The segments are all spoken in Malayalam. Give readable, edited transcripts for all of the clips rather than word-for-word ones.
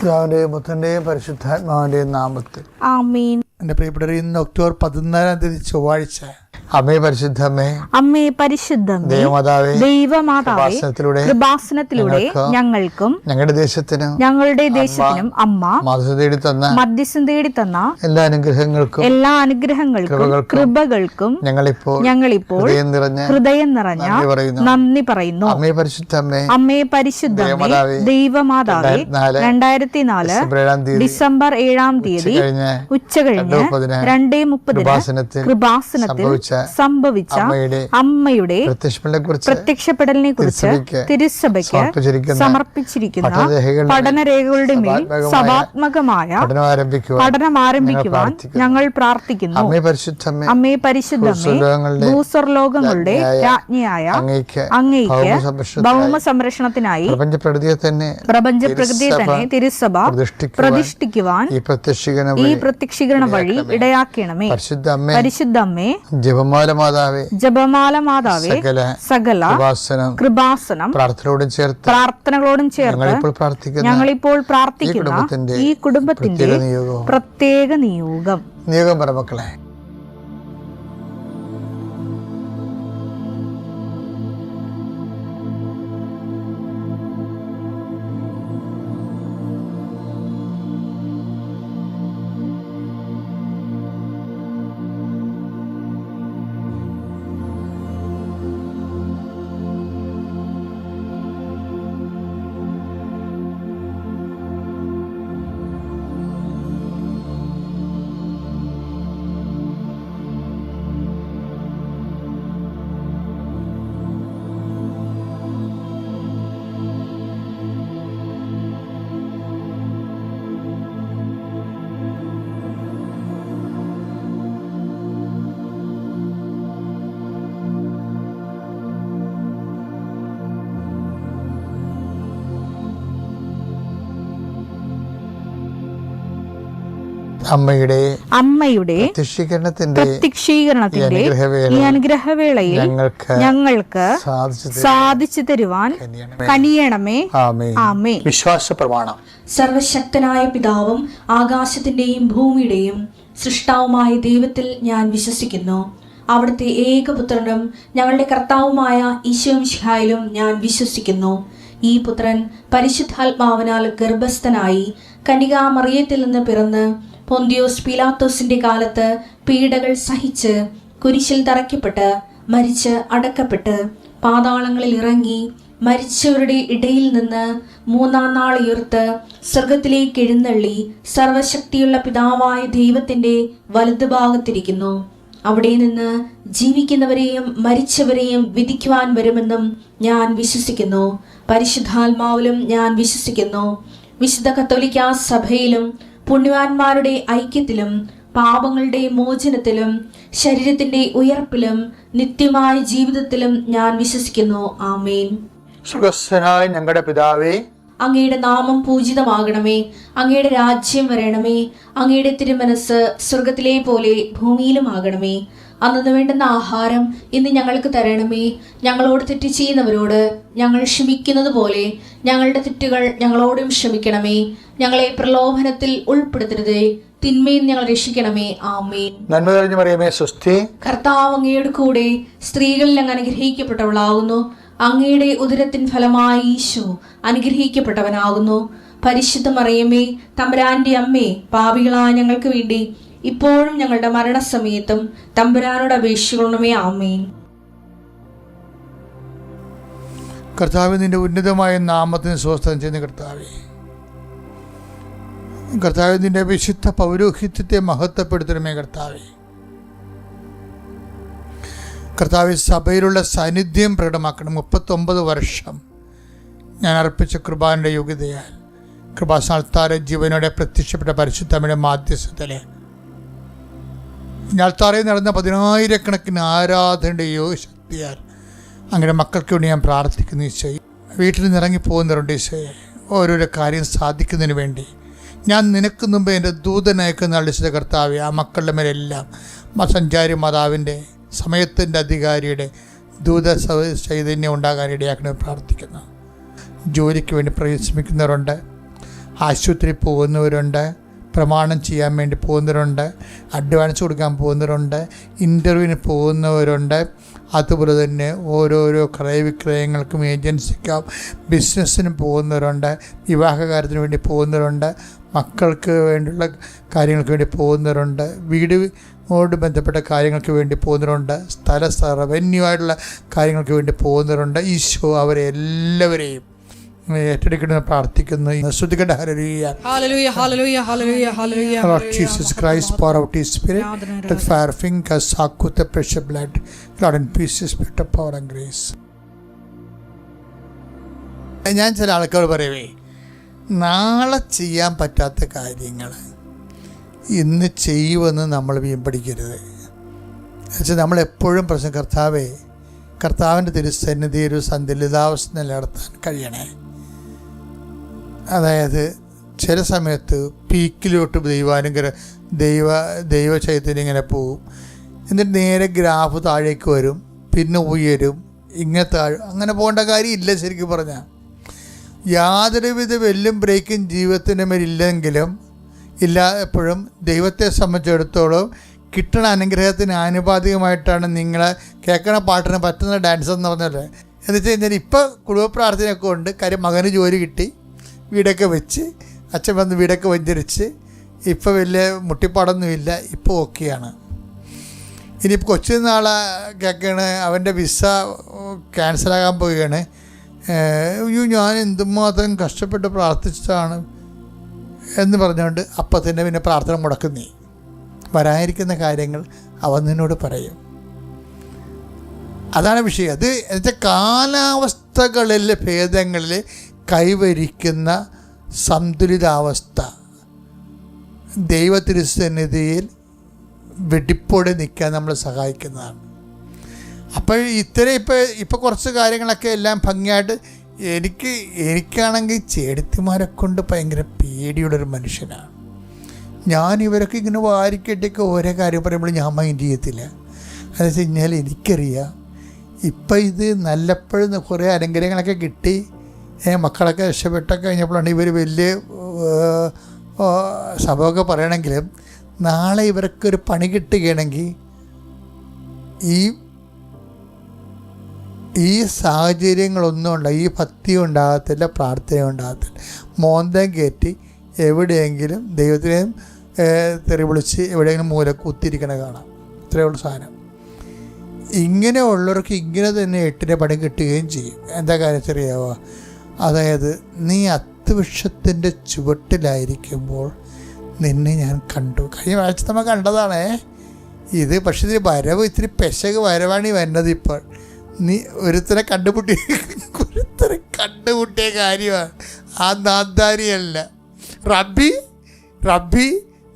പിതാവിന്റെയും പുത്രന്റെയും പരിശുദ്ധാത്മാവിന്റെയും നാമത്തിൽ ആമേൻ. എൻ്റെ പ്രിയപ്പെട്ടവരെ, ഇന്ന് ഒക്ടോബർ 14 ചൊവ്വാഴ്ച. അമ്മേ പരിശുദ്ധമേ, അമ്മേ പരിശുദ്ധമേ, ദൈവമാതാവേ, കൃപാസനത്തിലൂടെ ഞങ്ങൾക്കും ഞങ്ങളുടെ ദേശത്തിനും അമ്മ മധ്യസ്ഥം തേടി തന്ന എല്ലാ അനുഗ്രഹങ്ങൾക്കും കൃപകൾക്കും ഞങ്ങളിപ്പോൾ ഹൃദയം നിറഞ്ഞ നന്ദി പറയുന്നു. അമ്മേ പരിശുദ്ധമേ, ദൈവമാതാവേ, 2004 ഡിസംബർ 7-ാം തീയതി ഉച്ചകഴിഞ്ഞ് 2:30 കൃപാസനത്തിൽ സംഭവിച്ച അമ്മയുടെ പ്രത്യക്ഷപ്പെടലിനെ കുറിച്ച് തിരുസഭയ്ക്ക് സമർപ്പിച്ചിരിക്കുന്ന പഠനരേഖകളുടെ മേൽ സഭാത്മകമായ പഠനം ആരംഭിക്കുവാൻ ഞങ്ങൾ പ്രാർത്ഥിക്കുന്നു. അമ്മേ പരിശുദ്ധമേ, ഭൂസ്വർലോകങ്ങളുടെ രാജ്ഞിയായ അങ്ങയ്ക്ക് ഭൗമ സംരക്ഷണത്തിനായി പ്രപഞ്ചപ്രകൃതിയെ തന്നെ തിരുസഭ പ്രതിഷ്ഠിക്കുവാൻ ഈ പ്രത്യക്ഷീകരണ വഴി ഇടയാക്കണമേ. പരിശുദ്ധമ്മേ, ജപമാല മാതാവേ, സകല കൃപാസനം പ്രാർത്ഥനകളോടും ചേർത്ത് ഞങ്ങളിപ്പോൾ പ്രാർത്ഥിക്കുന്ന ഈ കുടുംബത്തിന്റെ പ്രത്യേക നിയോഗം പറമക്കളെ. അമ്മയുടെ പ്രത്യക്ഷീകരണത്തിന്റെ ഈ അനുഗ്രഹവേളയിൽ ഞങ്ങൾക്ക് സാധിച്ചു തരുവാൻ കനിയണമേ. ആമേൻ. വിശ്വാസ പ്രമാണം. സർവശക്തനായ പിതാവും ആകാശത്തിന്റെയും ഭൂമിയുടെയും സൃഷ്ടാവുമായ ദൈവത്തിൽ ഞാൻ വിശ്വസിക്കുന്നു. അവിടുത്തെ ഏകപുത്രനും ഞങ്ങളുടെ കർത്താവുമായ ഈശോമിശിഹായിലും ഞാൻ വിശ്വസിക്കുന്നു. ഈ പുത്രൻ പരിശുദ്ധാത്മാവിനാൽ ഗർഭസ്ഥനായി കന്യകാമറിയത്തിൽ നിന്ന് പിറന്ന് പൊന്തിയോസ് പീലാത്തോസിന്റെ കാലത്ത് പീഡകൾ സഹിച്ച് കുരിശിൽ തറയ്ക്കപ്പെട്ട് മരിച്ച് അടക്കപ്പെട്ട് പാതാളങ്ങളിൽ ഇറങ്ങി മരിച്ചവരുടെ ഇടയിൽ നിന്ന് 3-ാം നാൾ ഉയർത്ത് സ്വർഗത്തിലേക്ക് എഴുന്നള്ളി സർവശക്തിയുള്ള പിതാവായ ദൈവത്തിന്റെ വലതുഭാഗത്തിരിക്കുന്നു. അവിടെ നിന്ന് ജീവിക്കുന്നവരെയും മരിച്ചവരെയും വിധിക്കുവാൻ വരുമെന്നും ഞാൻ വിശ്വസിക്കുന്നു. പരിശുദ്ധാത്മാവിലും ഞാൻ വിശ്വസിക്കുന്നു. വിശുദ്ധ കത്തോലിക്കാ സഭയിലും പുണ്യവാന്മാരുടെ ഐക്യത്തിലും പാപങ്ങളുടെ മോചനത്തിലും ശരീരത്തിന്റെ ഉയർപ്പിലും നിത്യമായ ജീവിതത്തിലും ഞാൻ വിശ്വസിക്കുന്നു. ആമേൻ. സുഖസ്ഥനായ ഞങ്ങളുടെ പിതാവേ, അങ്ങയുടെ നാമം പൂജിതമാകണമേ. അങ്ങയുടെ രാജ്യം വരണമേ. അങ്ങയുടെ തിരുമനസ് സ്വർഗത്തിലെ പോലെ ഭൂമിയിലുമാകണമേ. അന്നു വേണ്ടുന്ന ആഹാരം ഇന്ന് ഞങ്ങൾക്ക് തരണമേ. ഞങ്ങളോട് തെറ്റ് ചെയ്യുന്നവരോട് ഞങ്ങൾ ക്ഷമിക്കുന്നത് പോലെ ഞങ്ങളുടെ തെറ്റുകൾ ഞങ്ങളോടും ക്ഷമിക്കണമേ. ഞങ്ങളെ പ്രലോഭനത്തിൽ ഉൾപ്പെടുത്തരുതേ, തിന്മയിൽ ഞങ്ങൾ രക്ഷിക്കണമേ. ആമേൻ. നന്മ നിറഞ്ഞ മറിയമേ, സ്വസ്തി. കർത്താവ് അങ്ങയുടെ കൂടെ സ്ത്രീകളിൽ അങ്ങ് അനുഗ്രഹിക്കപ്പെട്ടവളാകുന്നു. അങ്ങയുടെ ഉദരത്തിൻ ഫലമായി ഈശോ അനുഗ്രഹിക്കപ്പെട്ടവനാകുന്നു. പരിശുദ്ധ മറിയമേ, തമ്പുരാന്റെ അമ്മേ, പാപികളായ ഞങ്ങൾക്ക് വേണ്ടി ഇപ്പോഴും ഞങ്ങളുടെ മരണസമയത്തും തമ്പുരാനോട് അപേക്ഷിക്കണമേ. ആമേൻ. കർത്താവേ, നിന്റെ ഉന്നതമായ നാമത്തിന് സ്വസ്ഥം ചെയ്യുന്ന കർത്താവേ, നിന്റെ വിശുദ്ധ പൗരോഹിത്യത്തെ മഹത്വപ്പെടുത്തണമേ. കർത്താവേ, സഭയിലുള്ള സാന്നിധ്യം പ്രകടമാക്കണം. 39 വർഷം ഞാൻ അർപ്പിച്ച കൃപാന്റെ യോഗ്യതയാൽ കൃപാസ്ഥാനത്താരെ ജീവനോടെ പ്രത്യക്ഷപ്പെട്ട പരിശുദ്ധമ്മയുടെ മാധ്യസ്ഥത്തിലെ ഞാൽത്താറയിൽ നടന്ന 10,000-കണക്കിന് ആരാധനയുടെ യോഗശക്തിയാൽ അങ്ങനെ മക്കൾക്ക് വേണ്ടി ഞാൻ പ്രാർത്ഥിക്കുന്നു. ഈശോയെ, വീട്ടിൽ നിന്ന് ഇറങ്ങിപ്പോകുന്നവരുണ്ട് ഈശോയെ, ഓരോരോ കാര്യം സാധിക്കുന്നതിന് വേണ്ടി ഞാൻ നിനക്ക് മുമ്പ് എൻ്റെ ദൂതനയക്കുന്ന അളിച്ച കർത്താവെ, ആ മക്കളുടെ മേലെല്ലാം സഞ്ചാരി മാതാവിൻ്റെ സമയത്തിൻ്റെ അധികാരിയുടെ ദൂത ചൈതന്യം ഉണ്ടാകാൻ ഇടയാക്കണമെന്ന് പ്രാർത്ഥിക്കുന്നു. ജോലിക്ക് വേണ്ടി പരിശ്രമിക്കുന്നവരുണ്ട്, ആശുപത്രി പോകുന്നവരുണ്ട്, പ്രമാണം ചെയ്യാൻ വേണ്ടി പോകുന്നവരുണ്ട്, അഡ്വാൻസ് കൊടുക്കാൻ പോകുന്നവരുണ്ട്, ഇൻ്റർവ്യൂവിന് പോകുന്നവരുണ്ട്. അതുപോലെ തന്നെ ഓരോരോ ക്രയവിക്രയങ്ങൾക്കും ഏജൻസിക്കും ബിസിനസ്സിനും പോകുന്നവരുണ്ട്, വിവാഹ കാര്യത്തിന് വേണ്ടി പോകുന്നവരുണ്ട്, മക്കൾക്ക് വേണ്ടിയുള്ള കാര്യങ്ങൾക്ക് വേണ്ടി പോകുന്നവരുണ്ട്, വീടിനോട് ബന്ധപ്പെട്ട കാര്യങ്ങൾക്ക് വേണ്ടി പോകുന്നവരുണ്ട്, റവന്യൂ ആയിട്ടുള്ള കാര്യങ്ങൾക്ക് വേണ്ടി പോകുന്നവരുണ്ട്. ഈശോ അവരെ എല്ലാവരെയും ഏറ്റെടുക്കണമെന്ന് പ്രാർത്ഥിക്കുന്നു. ശ്രദ്ധിക്കട്ടെ. Hallelujah, hallelujah, hallelujah, hallelujah, hallelujah. Lord Jesus Christ, pour out His Spirit, the fire fingers, with the precious blood, Lord, and peace, Spirit of power and grace. ഞാൻ ചില ആൾക്കാർ പറയവേ, നാളെ ചെയ്യാൻ പറ്റാത്ത കാര്യങ്ങൾ ഇന്ന് ചെയ്യുമെന്ന് നമ്മൾ വീമ്പടിക്കരുത്. എന്നുവെച്ചാൽ നമ്മളെപ്പോഴും പ്രശ്നം, കർത്താവിൻ്റെ തിരുസന്നിധി ഒരു സന്തുലിതാവസ്ഥ നിലനിർത്താൻ കഴിയണേ. അതായത് ചില സമയത്ത് പീക്കിലോട്ട് ദൈവ ചൈതന്യം ഇങ്ങനെ പോവും, എന്നിട്ട് നേരെ ഗ്രാഫ് താഴേക്ക് വരും, പിന്നെ ഉയരും, ഇങ്ങനെ താഴും. അങ്ങനെ പോകേണ്ട കാര്യമില്ല. ശരിക്കും പറഞ്ഞാൽ യാതൊരുവിധ വെല്ലും ബ്രേക്കും ജീവിതത്തിൻ്റെ മേലില്ലെങ്കിലും എപ്പോഴും ദൈവത്തെ സംബന്ധിച്ചിടത്തോളം കിട്ടണ അനുഗ്രഹത്തിന് ആനുപാതികമായിട്ടാണ് നിങ്ങളെ കേൾക്കണ പാട്ടിന് പറ്റുന്ന ഡാൻസ് എന്ന് പറഞ്ഞല്ലേ. എന്ന് വെച്ച് കഴിഞ്ഞാൽ ഇപ്പോൾ കുടുംബ പ്രാർത്ഥനയൊക്കെ ഉണ്ട്. കാര്യം മകന് ജോലി കിട്ടി, വീടൊക്കെ വെച്ച്, അച്ഛൻ വന്ന് വീടൊക്കെ വെഞ്ചരിച്ച്, ഇപ്പോൾ വലിയ മുട്ടിപ്പാടൊന്നുമില്ല, ഇപ്പോൾ ഓക്കെയാണ്. ഇനിയിപ്പോൾ കൊച്ചു നാളെ കേൾക്കുകയാണ് അവൻ്റെ വിസ ക്യാൻസലാകാൻ പോവുകയാണ്. അയ്യോ, ഞാൻ എന്തുമാത്രം കഷ്ടപ്പെട്ട് പ്രാർത്ഥിച്ചതാണ് എന്ന് പറഞ്ഞുകൊണ്ട് അപ്പം തന്നെ പിന്നെ പ്രാർത്ഥന മുടക്കുന്നേ. വരാനിരിക്കുന്ന കാര്യങ്ങൾ അവൻ നിന്നോട് പറയും. അതാണ് വിഷയം. അത് എന്നുവെച്ചാൽ കാലാവസ്ഥകളിൽ ഭേദങ്ങളിൽ കൈവരിക്കുന്ന സന്തുലിതാവസ്ഥ ദൈവത്തിരുസന്നിധിയിൽ വെടിപ്പോടെ നിൽക്കാൻ നമ്മളെ സഹായിക്കുന്നതാണ്. അപ്പോൾ ഇപ്പോൾ കുറച്ച് കാര്യങ്ങളൊക്കെ എല്ലാം ഭംഗിയായിട്ട് എനിക്കാണെങ്കിൽ ചേടത്തിമാരെ കൊണ്ട് ഭയങ്കര പേടിയുള്ളൊരു മനുഷ്യനാണ് ഞാൻ. ഇവരൊക്കെ ഇങ്ങനെ വാരിക്കെട്ടിയൊക്കെ ഓരോ കാര്യം പറയുമ്പോൾ ഞാൻ മൈൻഡ് ചെയ്യത്തില്ല. അതെന്ന് വെച്ച് കഴിഞ്ഞാൽ എനിക്കറിയാം ഇപ്പം ഇത് നല്ലപ്പോഴും കുറേ അനുഗ്രഹങ്ങളൊക്കെ കിട്ടി, മക്കളൊക്കെ രക്ഷപ്പെട്ടൊക്കെ കഴിഞ്ഞപ്പോഴാണ് ഇവർ വലിയ സംഭവമൊക്കെ പറയണമെങ്കിലും നാളെ ഇവർക്കൊരു പണി കിട്ടുകയാണെങ്കിൽ ഈ സാഹചര്യങ്ങളൊന്നും ഉണ്ടാകും, ഈ ഭക്തി ഉണ്ടാകത്തില്ല, പ്രാർത്ഥന ഉണ്ടാകത്തില്ല. മോന്തം കയറ്റി എവിടെയെങ്കിലും ദൈവത്തിനെയും തെറി വിളിച്ച് എവിടെയെങ്കിലും മൂല കുത്തിരിക്കണ കാണാം. ഇത്രയുള്ള സാധനം. ഇങ്ങനെ ഉള്ളവർക്ക് ഇങ്ങനെ തന്നെ 8 പണി കിട്ടുകയും ചെയ്യും. എന്താ കാര്യം ചെറിയാവോ? അതായത് നീ അത്തിവൃക്ഷത്തിൻ്റെ ചുവട്ടിലായിരിക്കുമ്പോൾ നിന്നെ ഞാൻ കണ്ടു. കഴിഞ്ഞ ആഴ്ച നമ്മൾ കണ്ടതാണേ ഇത്. പക്ഷേ ഇതിന് വരവ് ഇത്തിരി പെശക് വരവാണ് ഈ വരുന്നത്. ഇപ്പോൾ നീ ഒരുത്തരെ കണ്ടുമുട്ടിയ കാര്യമാണ്. ആ നാന്താരിയല്ല. റബ്ബി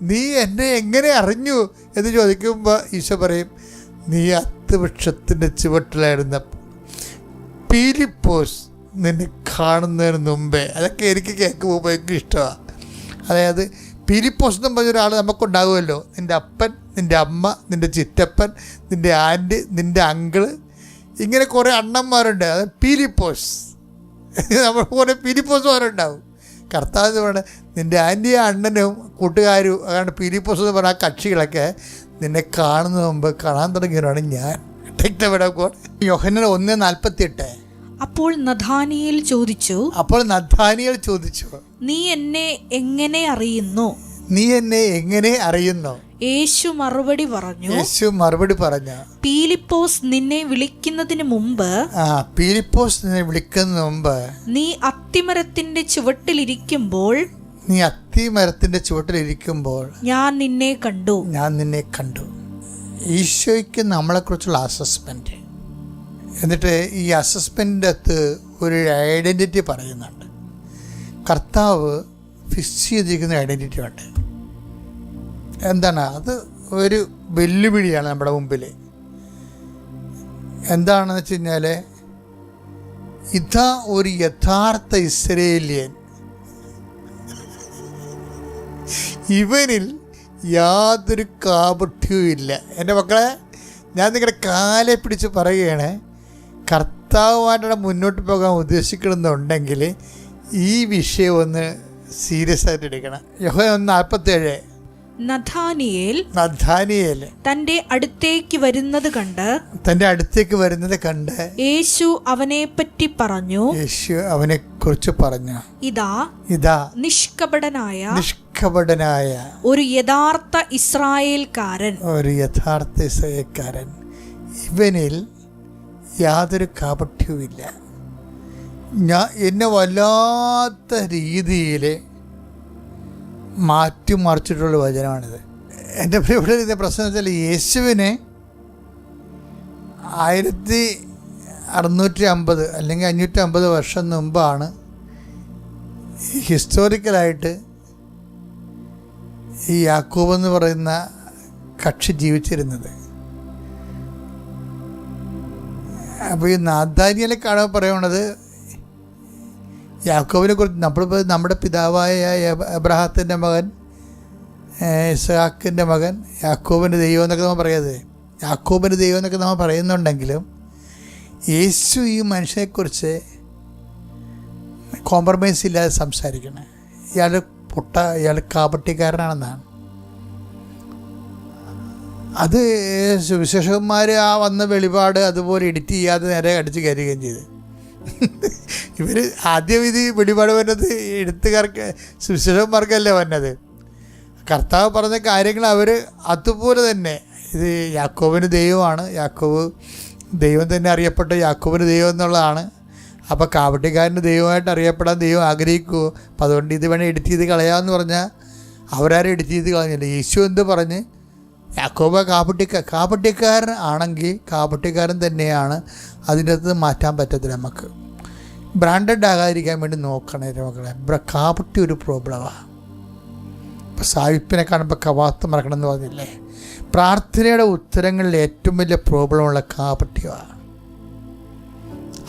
നീ എന്നെ എങ്ങനെ അറിഞ്ഞു എന്ന് ചോദിക്കുമ്പോൾ ഈശോ പറയും, നീ അത്തിവൃക്ഷത്തിൻ്റെ ചുവട്ടിലായിരുന്നപ്പോൾ പീലിപ്പോസ് നിന്നെ കാണുന്നതിന് മുമ്പേ. അതൊക്കെ എനിക്ക് കേൾക്കുമ്പോൾ ഭയങ്കര ഇഷ്ടമാണ്. അതായത് പീലിപ്പോസ് എന്ന് പറഞ്ഞ ഒരാൾ നമുക്കുണ്ടാകുമല്ലോ. നിൻ്റെ അപ്പൻ, നിൻ്റെ അമ്മ, നിൻ്റെ ചിറ്റപ്പൻ, നിൻ്റെ ആൻറ്റി, നിൻ്റെ അങ്കിള്, ഇങ്ങനെ കുറേ അണ്ണന്മാരുണ്ട്. അത് പീലിപ്പോസ്. നമ്മൾ കുറേ പീലിപ്പോസുമാരുണ്ടാവും. കർത്താവ് എന്ന് പറഞ്ഞാൽ നിൻ്റെ ആൻറ്റിയും അണ്ണനും കൂട്ടുകാരും അതാണ് പീലിപ്പോസ് എന്ന് പറഞ്ഞ ആ കക്ഷികളൊക്കെ നിന്നെ കാണുന്ന മുമ്പ് കാണാൻ തുടങ്ങിയവരാണ് ഞാൻ. യോഹന്നാൻ 1:48. അപ്പോൾ നഥാനിയേൽ ചോദിച്ചു, നീ എന്നെ എങ്ങനെ അറിയുന്നു? യേശു മറുപടി പറഞ്ഞു, പീലിപ്പോസ് നിന്നെ വിളിക്കുന്നതിന് മുമ്പ് നീ അത്തിമരത്തിന്റെ ചുവട്ടിലിരിക്കുമ്പോൾ ഞാൻ നിന്നെ കണ്ടു. ഈശോയ്ക്ക് നമ്മളെക്കുറിച്ചുള്ള അസസ്മെന്റ്. എന്നിട്ട് ഈ അസസ്മെന്റിൻ്റെ അകത്ത് ഒരു ഐഡന്റിറ്റി പറയുന്നുണ്ട്. കർത്താവ് ഫിക്സ് ചെയ്തിരിക്കുന്ന ഐഡന്റിറ്റി ഉണ്ട്. എന്താണ് അത്? ഒരു വെല്ലുവിളിയാണ് നമ്മുടെ മുമ്പിൽ. എന്താണെന്ന് വെച്ച് കഴിഞ്ഞാൽ ഇതാ ഒരു യഥാർത്ഥ ഇസ്രയേലിയൻ, ഇവനിൽ യാതൊരു കാപട്യവും ഇല്ല. എൻ്റെ മക്കളെ, ഞാൻ നിങ്ങളുടെ കാലെ പിടിച്ച് പറയുകയാണ്, കർത്താവുമായിട്ട് മുന്നോട്ട് പോകാൻ ഉദ്ദേശിക്കണമെന്നുണ്ടെങ്കിൽ ഈ വിഷയം ഒന്ന് സീരിയസ് ആയിട്ട് എടുക്കണം. യോഹന്നാൻ 1:47 നഥാനിയേൽ തന്റെ അടുത്തേക്ക് വരുന്നത് കണ്ട് യേശു അവനെ അവനെ കുറിച്ച് പറഞ്ഞു, ഇതാ നിഷ്കപടനായ ഒരു യഥാർത്ഥ ഇസ്രായേൽക്കാരൻ. ഇവനിൽ യാതൊരു കാപട്യവുമില്ല. എന്നെ വല്ലാത്ത രീതിയിൽ മാറ്റിമറിച്ചിട്ടുള്ള വചനമാണിത്. എൻ്റെ പ്രിയപ്പെട്ട ഇതിൻ്റെ പ്രശ്നം വെച്ചാൽ യേശുവിനെ 1650 അല്ലെങ്കിൽ 550 വർഷം മുമ്പാണ് ഹിസ്റ്റോറിക്കലായിട്ട് ഈ യാക്കോബ് എന്ന് പറയുന്ന കക്ഷി ജീവിച്ചിരുന്നത്. അപ്പോൾ ഈ നാഥാനിയലെ കാണുമ്പോൾ പറയുന്നത് യാക്കോബിനെ കുറിച്ച് നമ്മളിപ്പോൾ നമ്മുടെ പിതാവായ എബ്രഹാത്തിൻ്റെ മകൻ, ഇസ്ഹാക്കിൻ്റെ മകൻ, യാക്കോബിൻ്റെ ദൈവം എന്നൊക്കെ നമ്മൾ പറയുന്നത്, യാക്കോബിൻ്റെ ദൈവം എന്നൊക്കെ നമ്മൾ പറയുന്നുണ്ടെങ്കിലും യേശു ഈ മനുഷ്യനെക്കുറിച്ച് കോംപ്രമൈസ് ഇല്ലാതെ സംസാരിക്കണം. ഇയാൾ കാപട്യക്കാരനാണെന്നാണ്. അത് സുവിശേഷകന്മാർ ആ വന്ന വെളിപാട് അതുപോലെ എഡിറ്റ് ചെയ്യാതെ നേരെ അടിച്ച് കയറുകയും ചെയ്ത്. ഇവർ ആദ്യം ഇത് വെളിപാട് വരുന്നത് എഴുത്തുകാർക്ക്, സുവിശേഷകന്മാർക്കല്ലേ വന്നത്. കർത്താവ് പറഞ്ഞ കാര്യങ്ങൾ അവർ അതുപോലെ തന്നെ, ഇത് യാക്കോബിന് ദൈവമാണ്, യാക്കോബ് ദൈവം തന്നെ അറിയപ്പെട്ട യാക്കോബിന് ദൈവം എന്നുള്ളതാണ്. അപ്പോൾ കാപട്യക്കാരന് ദൈവമായിട്ട് അറിയപ്പെടാൻ ദൈവം ആഗ്രഹിക്കുമോ? അപ്പം അതുകൊണ്ട് ഇത് വേണേൽ എഡിറ്റ് ചെയ്ത് കളയാമെന്ന് പറഞ്ഞാൽ അവരാരും എഡിറ്റ് ചെയ്ത് കളഞ്ഞില്ല. യേശു എന്ത് പറഞ്ഞ് യാക്കോബ് കാപട്യക്കാരൻ ആണെങ്കിൽ കാപട്യക്കാരൻ തന്നെയാണ്. അതിൻ്റെ അകത്ത് മാറ്റാൻ പറ്റത്തില്ല. നമുക്ക് ബ്രാൻഡഡ് ആകാതിരിക്കാൻ വേണ്ടി നോക്കണേ മക്കളെ. കാപട്യം ഒരു പ്രോബ്ലമാണ്. ഇപ്പോൾ സാഹിബിനെ കാണുമ്പോൾ കവാത്ത് മറക്കണം എന്ന് പറഞ്ഞില്ലേ. പ്രാർത്ഥനയുടെ ഉത്തരങ്ങളിൽ ഏറ്റവും വലിയ പ്രോബ്ലമുള്ള കാപട്യമാണ്.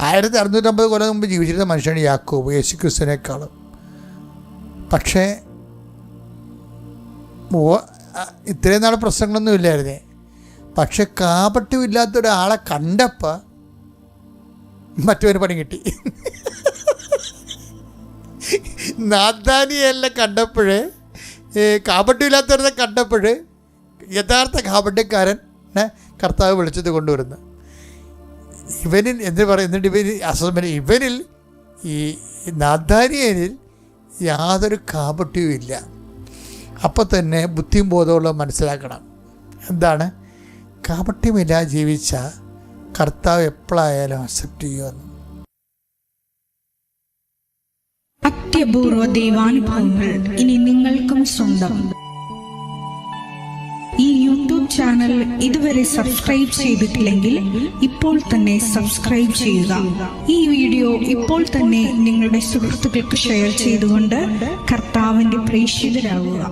1650 കൊല്ലം മുമ്പ് ജീവിച്ചിരുന്ന മനുഷ്യനാണ് യാക്കോബ്, യേശു ക്രിസ്തുവിനേക്കാളും. പക്ഷേ ഇത്രയും നാൾ പ്രശ്നങ്ങളൊന്നും ഇല്ലായിരുന്നേ. പക്ഷെ കാപട്യമില്ലാത്ത ഒരാളെ കണ്ടപ്പോൾ മറ്റൊരു പണി കിട്ടി. നാഥാനിയേലിനെ കണ്ടപ്പോഴേ, കാപട്യമില്ലാത്തവരെ കണ്ടപ്പോൾ യഥാർത്ഥ കാപട്യക്കാരനെ കർത്താവ് വിളിച്ചത് കൊണ്ടുവരുന്നു. ഇവനിൽ എന്ത് പറയുന്നുണ്ട്, ഇവനിൽ ഈ നാഥാനിയേലിൽ യാതൊരു കാപട്യവും ഇല്ല. അപ്പോൾ തന്നെ ബുദ്ധിയും ബോധമുള്ള മനസ്സിലാക്കണം. എന്താണ്? കാപട്യമില്ലാതെ ജീവിച്ച കർത്താവ് എപ്പോഴായാലും അക്സെപ്റ്റ് ചെയ്യുമെന്ന്. അത്യപൂർവ ദൈവാനുഭവങ്ങൾ ഇനി നിങ്ങൾക്കും സ്വന്തം. ഈ യൂട്യൂബ് ചാനൽ ഇതുവരെ സബ്സ്ക്രൈബ് ചെയ്തിട്ടില്ലെങ്കിൽ ഇപ്പോൾ തന്നെ സബ്സ്ക്രൈബ് ചെയ്യുക. ഈ വീഡിയോ ഇപ്പോൾ തന്നെ നിങ്ങളുടെ സുഹൃത്തുക്കൾക്ക് ഷെയർ ചെയ്തുകൊണ്ട് കർത്താവിന്റെ പ്രേക്ഷിതരാകുക.